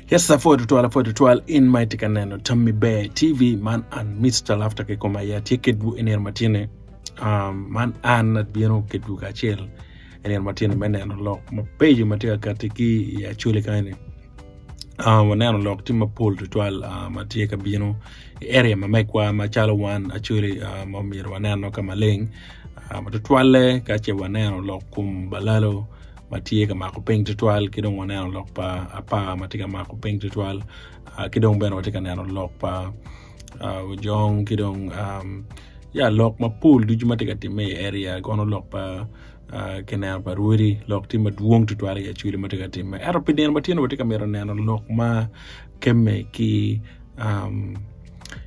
Yes, for the 12 in my tikaneno Tommy Bear TV man and Mr. Laughter ke koma ya ticket bu iner matine man an at bieno kedu ka chel iner matine meneno lok ma page matika katiki ya chule kaine waneno lok tima pool to 12 matia ka bieno area ma mekwa ma chalo wan actually momir waneno kama leng to 12 ka che waneno lok kum balalo matie ka mako ping tutorial kidong waneno lok pa Apaa matika mako ping tutorial kidong beno watika neno lok pa ujong kidong ya lok ma pool duju matika time area gono lok pa kenel pa ruiri lok tima duong tutorial ya chuli matika time pidien matino watika mero neno lok ma keme ki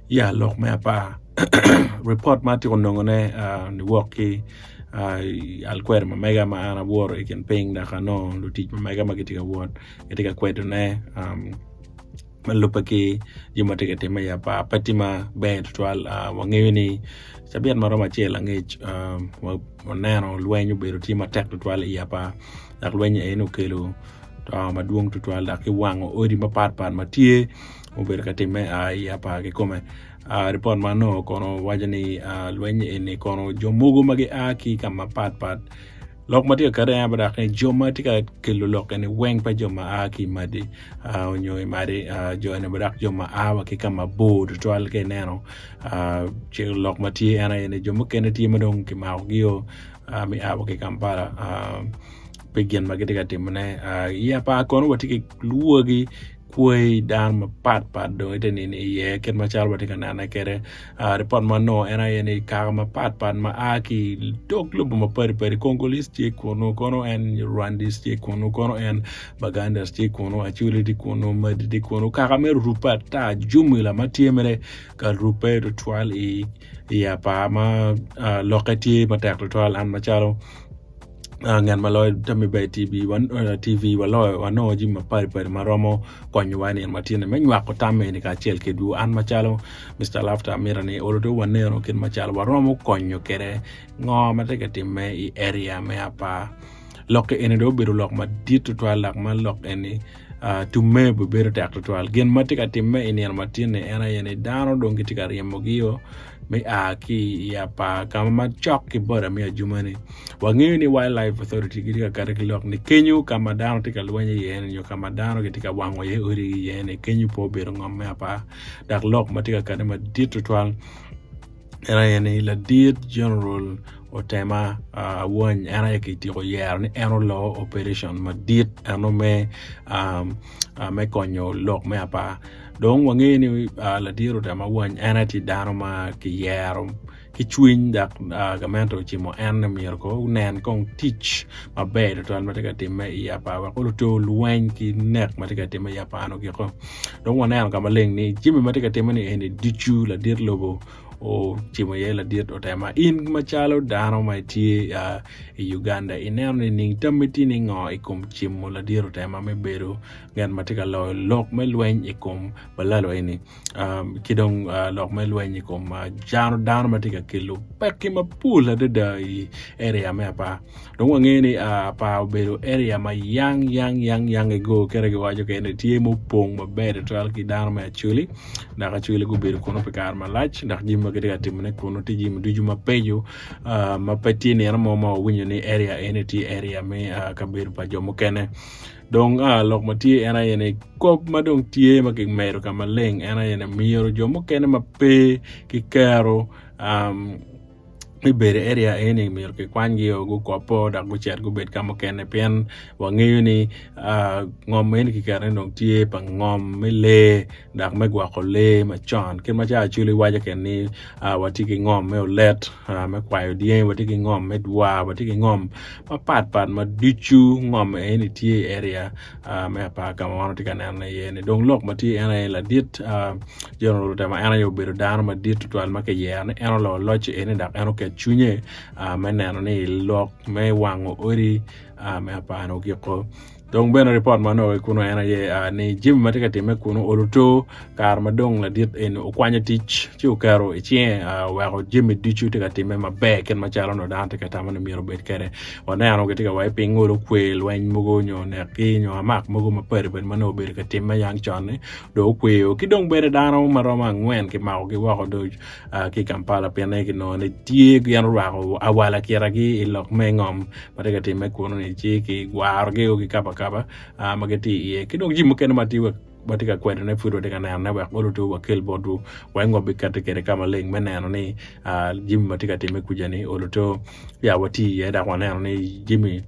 ya lok ma Apaa report matiko nongone ni woki alquer ma mega ma ana war iken ping da kano lu teach ma mega ma kitika word kitika kwedo ne malupa ki jima tika tema ya pa patima ben tual wangewini sabian maroma chela ngich waneno luenyo beru tima tek tual ya pa dak luenyo eno kelo maduong tual da ki wango odi mapat pan matie uber katime ya pa ke kome report mano kono wajani luenye ene kono jomugo magi aki kama pat lok matika kare abada ke joma tika kelo lok ene weng pa joma aki madi onyo madi jo ene badak joma awa ke kama board to al ke neno che lok mati ana ene jomo kene ti madong ke maogio mi awa ke kampara pegyan magitika timne ya pa kono watike luogi kwe dan ma pat do ite ni ye ket ma chal batika nana kere report ma no ena yene ka ma pat ma aki dok lubu ma pari Congolese tie kono en Rwandese tie kono en Baganders tie kono achuli di kono madi di kono ka mer rupa ta jumla matiemere ka rupa to twal ya pa ma lokati ma tak to twal an ma chalo ngan maloy Tommy Bear TV TV waloy wano jima pari maromo konyuani en matine menwa ko tamme ni ka chel ke du an machalo Mr. Laughter mirani orodo wanero ken machalo waromo konyo kere ngo mateke timme I area me Apaa loke ene do biro lok ma ditu to lak ma lok ene tumme bu biro tak to gen matika timme en matine ena yene dano dongi tika riemogio me aki ya pa kama ma chok ki bora me Ajumani wangini wildlife authority kitika karek lok ni Kenyu kama dano tika luenye yene nyo kama dano kitika wango ye uri yene Kenyu po biro ngome Apaa dak lok matika kane ma ditu twal era yene la diet general Otema won ana yakiti ko yer ni eno law operation ma diet ano me me konyo lok me Apaa dong wangeni la diro da ma won ana ti dano ma ki yer ki chwin dak gamento chimo en mier ko nen kong teach ma bedo to matika timme ya Apaa ko to luwen ki nek matika timme ya Apaa no ki ko dong wanen kama leng ni jimi matika timme ni ene dichu la dir lobo o chimo yela diet Otema in machalo dano mai tie Uganda ineno ni tamiti ni ngo ikum chimo la diet Otema me bedo ngan matika lo lok me lwen ikum balalo ini kidong lok me lwen ikum jano dano matika kilo peki mapula de area me Apaa dong wangeni Apaa bedo area ma yang ego kere go wajo kene tie mo pong ma bedo tral ki dano me achuli na achuli go bedo kono pekar malach ndax jim ketika timne kono tiji duju mapejo mapeti ni ana mama winyo ni area entity area me kabiru pa jomo kene dong lok matie ana yene kop madong tie makik mero kama leng ana yene miro jomo kene mape kikero ibere area ene mir ke kwangi go kopo da go chat go bet kama kene pen wangeyo ni ngom en ki kare no tie pa ngom mele dak me gwa ko le ma chan ken ma cha chuli waja ken ni watiki ngom me let me kwayo die watiki ngom me dwa watiki ngom ma pat ma dichu ngom en tie area me Apaa kama wano tika na yene dong lok ma tie ena la dit general da ma ana yo bero dano ma dit to al ma ke yene eno lo loche ene dak eno ke chunye meneno ni lok me wango ori me Apaa no ki ko dong bena report mano kuno ena ye ni Jim matika time kuno oluto kar madong la dit en okwanya tich chi ukaro ichie wa Jim dichu tika time mabe ken machalo no dante kata mano miro bet kere wana ano ketika wa pingoro kwel wan mugo nyo ne kinyo amak mugo mapere ben mano ber ka time yang chone do kweo kidong bere dano maroma ngwen ki mago ki wako do ki Kampala pene ki no ne tie gi anu wako awala kiragi ilok mengom matika time kuno ni chi ki gwar ge ki kapa magati ye kidong Jim ken matiwa batika kwete ne furo de kana na wa oluto wa kel bodu wa ngo bikate kere kama leng menano ni Jim matika time kujani oluto ya wati ya da wana ni Jimmy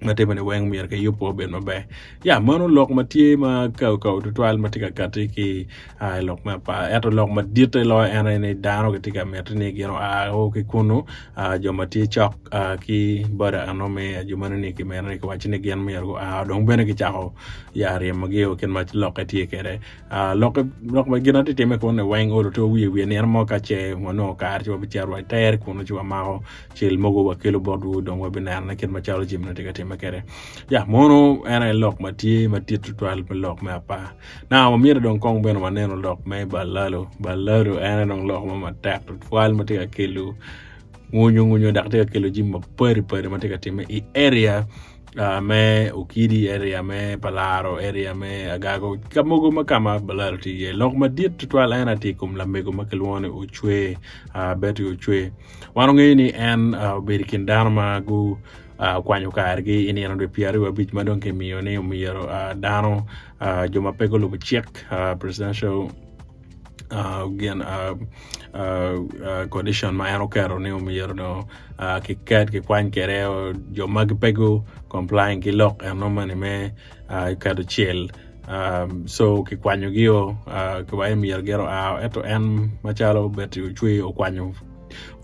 mate bane weng mier ke yupo ben mabe ya mano lok matie ma ka tutual matika kate ki lok ma pa eto lok ma dite lo ene ne dano ketika metne gino o ke kuno jo matie chok ki bara anome Ajumani ni ki mene ko wachine gen mier go dong bene ki chako ya re magio ken ma lok tie kere lok ma gina tite me ko ne weng o to wi ne mo ka che mono ka arjo bi charo ter kuno jwa mao chil mogo wa kilo bodu dong wa binan ken ma chalo Jim na tika makere ya mono ena lok matie tutual lok ma pa na mo mira don kong beno maneno lok me balalo ena don lok ma tak tutual matika kilo ngunyo dakte kilo Jim ma peri matika time i area me ukidi area me palaro area me agago kamogo makama balalo ti ye lok ma tutual ena ti kum la mego makelwone ocwee betu ocwee wano ngeni en berikin dharma gu kwanyo kargi ini ano de piari wa bich madon ke mione umiyero dano joma pego lubu check presidential again condition ma ano kero ne umiyero no ki kat ki kwan kere joma pego complying ki lok ano mani me kado chiel so ki kwanyo gio ki wa umiyero gero eto en machalo beti uchwe o kwanyo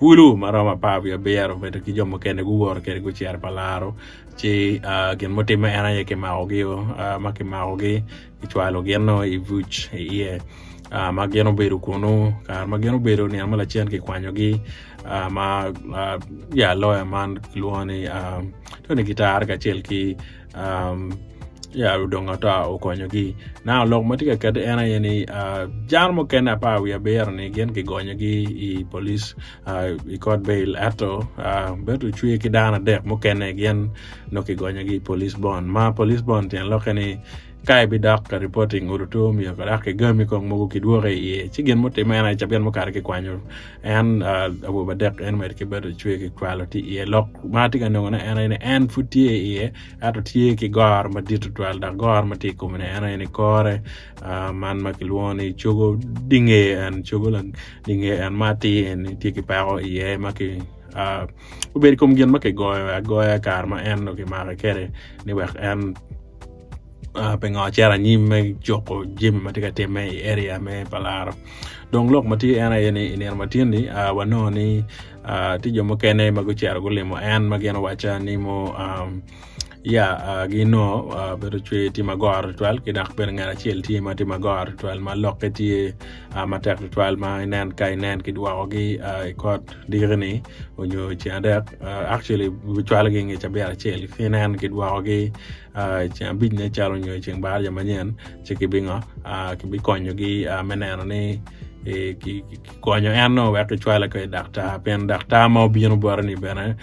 Wulu marama pavia bero vedo ki jomo kene guwor kere guchiar palaro ci gen motima ena ye ke maogio ma ke maogi ichwalo geno ivuch ye ma geno beru kuno kar ma geno beru ni amala chien ke kwanyogi ma ya lawyer man luoni to ne gitar ka chel ki ya udonga ta okonyogi na lok matika kade ena yani jar mo ken Apaa wi ber ni gen ki gonyogi I police I court bail ato betu chwe ki dana dek mo ken gen no ki gonyogi police bond ma police bond ten lokani kai bi dak reporting uruto mi ko dak gami ko mo ki duore ye chigen mo te mena chaben mo kar ke kwanyo en abu badek en mer ke bedo chwe ki quality ye lok matika no na en futie ye ato tie ki gar ma ditu twal da gar ma ti ko ne en kore man makilwoni chogo dinge en chogolan dinge en mati en ti ki paro ye maki uberi kom gen make goya kar ma en no ki mara kere ni wek en penga chera nyime joko Jim matika teme area me palaro dong lok mati ena yeni iner matini wano ni ti jomo kene mago chera golemo en mageno wacha ni mo ya gino bedo chwe ti magor twal ki dak ber ngara chel ti ma ti magor twal ma loketi ma tek twal ma nen kai nen ki dwa gi kot dirni onyo chiadak actually twal gi ngi chaber chel nen ki dwa gi chambin ne chalo nyo cheng bar ya manyen cheki binga ki bi konyo gi meneno ni ki konyo eno wek chwala ko dakta pen dakta ma bino borni bena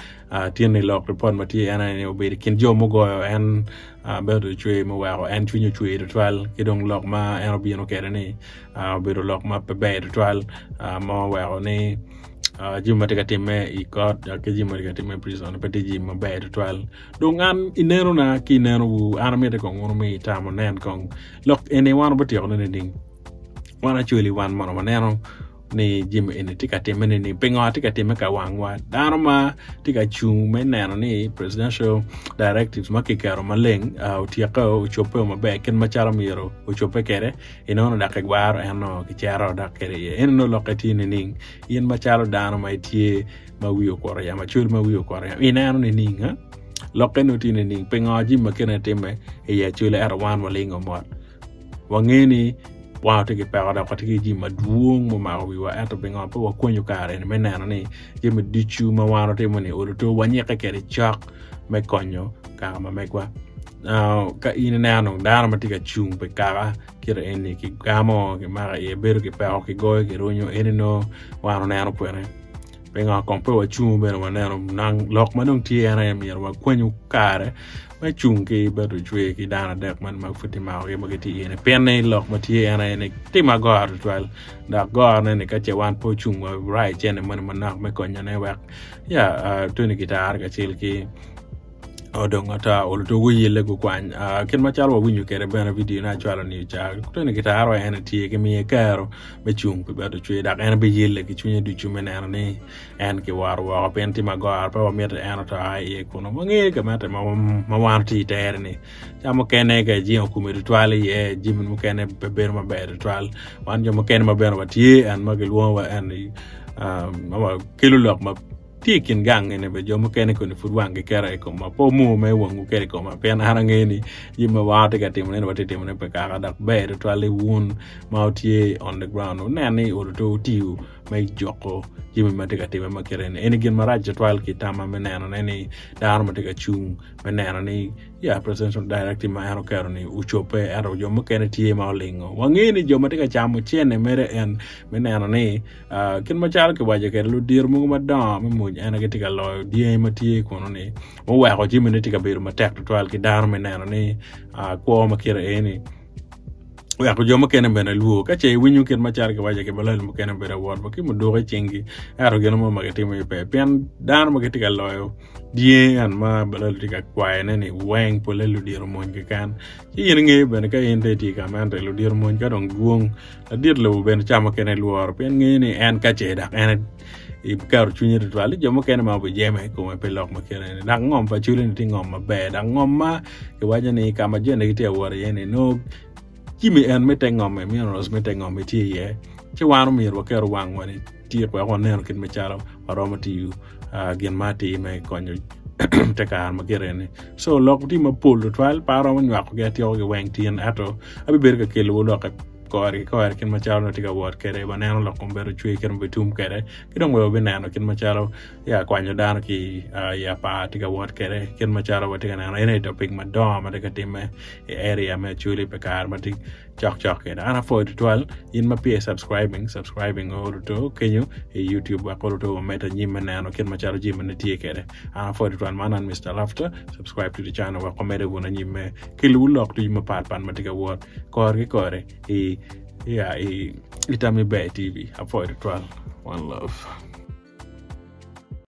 tieni lok report mati ena ne obedi kin jomo goyo en bedo chwe mo wa en chunyo chwe ritual kidong lok ma eno bino kere ni bedo lok ma be ritual mo wa ni Jim matika time I court ke Jim matika time prison peti Jim ma be ritual dong an inero na ki nero wu army de kong ngono mi tamo nen kong lok ene wan boti ne ding wana chuli wan mono maneno ni Jim ene tika time ni pengo tika time ka wangwa dano ma tika chung meneno ni presidential directives makikero maleng utiaka uchope mabe ken macharo miro uchope kere inono dake gwaro eno kicharo dakere eno lokati ni ning yen macharo dano ma itie ma wiyo kwaro ya machul ma wiyo kwaro ya inano ni ning ha lokeno tini ning pengo Jim makene time ya chule erwan walingo mot wangeni wow tiki pego da kwatiki Jim maduong mo ma wiwa eto benga po wa kwenyo kare ne menano ni Jim dichu ma wano timo ni uluto wanyeka kere chok me konyo kama megwa ka in nano dano matika chung pe kara kira eni ki gamo ki mara e beru ki pao ki goy ki ronyo eni no wano nano pwene pe nga kompe wa chung beno wanano nang lok manong tie ana mi wa kwenyu kare ma chung ki beru chwe ki dana dek man magfuti ma ke magiti ene penne lok ma tie ana ene ti ma go twal da go ne ka che wan po chung wa right chen man manak me konya ne wa ya to ni gitar ka chil ki odong ata oluto wiyele go kwan ken machalo winyu kere bana video na chwalo ni cha to ni gitaro en tie ke mi karo be chung be do chwe da en be yele ki chunye du chume na ni en ke war wa penti magar pa mi en ta ai ko no mangi ke mate ma wan ti ter ni cha mo kene ke ji ku mi twale ye ji mo kene be ber ma be twal wan jo mo kene ma ber wa ti en ma gel wa en ma kilo lok ma tikin gang ene be jomo kene ko ni fudwang ke kera ko ma po mu me wangu kere ko ma pen harangeni yima wate ka timne wate timne pe ka dak be to ale wun mautie on the ground nani or to tiu me joko yima mate ka timne ma kere ene gen maraj twal ki tama menena nani dar mate ka chung menena ni ya presidential directive ma ero kero ni uchope ero jomo kene tie ma lingo wangeni jomo te ka chamo chene mere en menena ni kin ma chal ke waje ke lu dir mu ma da mu ana ke tika lo die ma tie ko no ni o wa ko jimi ne tika beru ma tek twal ki dar menena ni ko ma kere eni ya ko jomo kene bena luo ka che winyu ken ma char ke waje ke balal mo kene bera wor ba ki mo do ke chengi aro geno mo ma ke timo pe pen dan mo ke tika lo die an ma balal tika kwae ne ni weng po le lu dir mo ke kan ki yin nge ben ka yin te tika man te lu dir mo ka dong duong la dir lo ben chama kene luor pen nge ni en ka che dak en i kar chunye ritual jomo kene ma bo jeme ko ma pe lok ma kene dak ngom pa chule ni ngom ma be dak ngom ma ke waje ni ka ma jene ke te wor ye ni no kimi en metengom me minerals metengom me tie ye che wanu mi ro kero wang wani tie ko won ne kin me charo aroma ti gen mati me konyo te kar ma gerene so lok ti ma polo twal paro ma nyak ge ti o ge wang tien ato abi ber ka kelo lo ka kori kin ma charo no tiga wor kere banano lo kombero chwe ken betum kere kidong we benano kin ma charo ya kwanyo dano ki ya pa tiga wor kere kin ma charo tiga nano ene topic ma do ma tiga time area me chuli pe kar ma tig chok kere ana fo to 12 in ma pe subscribing or to kenyu e YouTube wa ko to meta nyima nano kin ma charo jima ne tie kere ana fo to 12 manan Mr. Laughter subscribe to the channel wa komere wona nyime kilu lok to yima pat pan ma tiga wor kore yeah, Itami Bay TV. Avoid it, 12. One love.